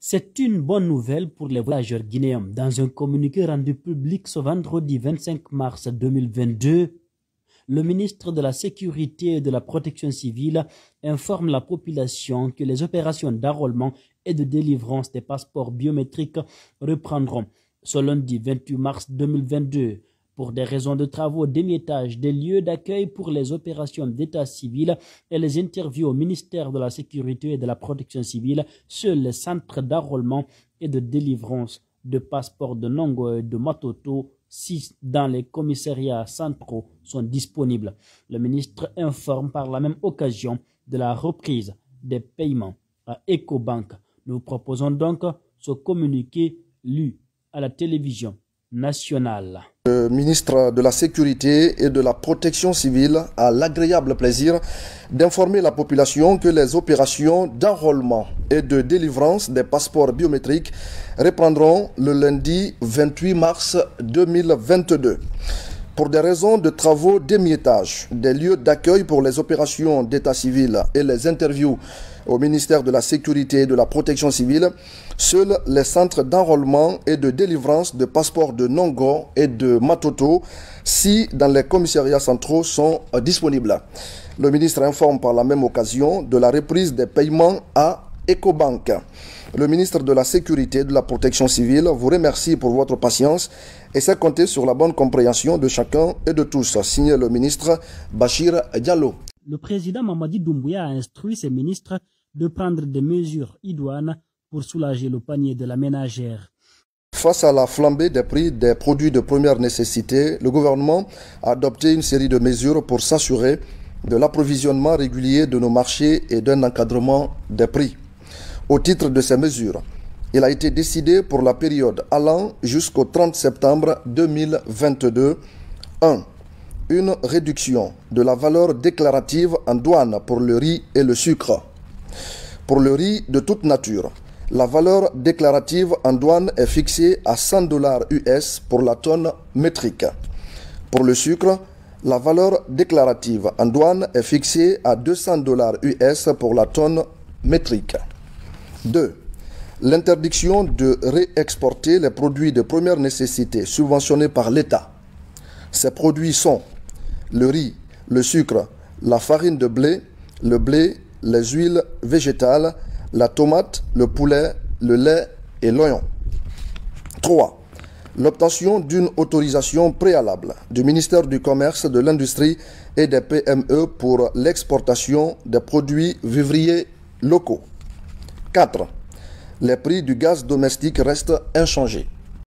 C'est une bonne nouvelle pour les voyageurs guinéens. Dans un communiqué rendu public ce vendredi 25 mars 2022, le ministre de la Sécurité et de la Protection civile informe la population que les opérations d'enrôlement et de délivrance des passeports biométriques reprendront ce lundi 28 mars 2022. Pour des raisons de travaux d'émiettage des lieux d'accueil pour les opérations d'état civil et les interviews au ministère de la Sécurité et de la Protection civile, seuls les centres d'enrôlement et de délivrance de passeports de Nongo et de Matoto, 6 dans les commissariats centraux, sont disponibles. Le ministre informe par la même occasion de la reprise des paiements à Ecobank. Nous proposons donc ce communiqué lu à la télévision nationale. Le ministre de la Sécurité et de la Protection civile a l'agréable plaisir d'informer la population que les opérations d'enrôlement et de délivrance des passeports biométriques reprendront le lundi 28 mars 2022. Pour des raisons de travaux d'émiettage des lieux d'accueil pour les opérations d'état civil et les interviews au ministère de la Sécurité et de la Protection civile, seuls les centres d'enrôlement et de délivrance de passeports de Nongo et de Matoto, si dans les commissariats centraux, sont disponibles. Le ministre informe par la même occasion de la reprise des paiements à Ecobank. Le ministre de la Sécurité et de la Protection civile vous remercie pour votre patience et sait compter sur la bonne compréhension de chacun et de tous. Signé le ministre Bachir Diallo. Le président Mamadi Doumbouya a instruit ses ministres de prendre des mesures idoines pour soulager le panier de la ménagère. Face à la flambée des prix des produits de première nécessité, le gouvernement a adopté une série de mesures pour s'assurer de l'approvisionnement régulier de nos marchés et d'un encadrement des prix. Au titre de ces mesures, il a été décidé pour la période allant jusqu'au 30 septembre 2022, 1. Une réduction de la valeur déclarative en douane pour le riz et le sucre. Pour le riz de toute nature, la valeur déclarative en douane est fixée à $100 US pour la tonne métrique. Pour le sucre, la valeur déclarative en douane est fixée à $200 US pour la tonne métrique. 2. L'interdiction de réexporter les produits de première nécessité subventionnés par l'État. Ces produits sont le riz, le sucre, la farine de blé, le blé, les huiles végétales, la tomate, le poulet, le lait et l'oignon. 3. L'obtention d'une autorisation préalable du ministère du Commerce, de l'Industrie et des PME pour l'exportation des produits vivriers locaux. 4. Les prix du gaz domestique restent inchangés.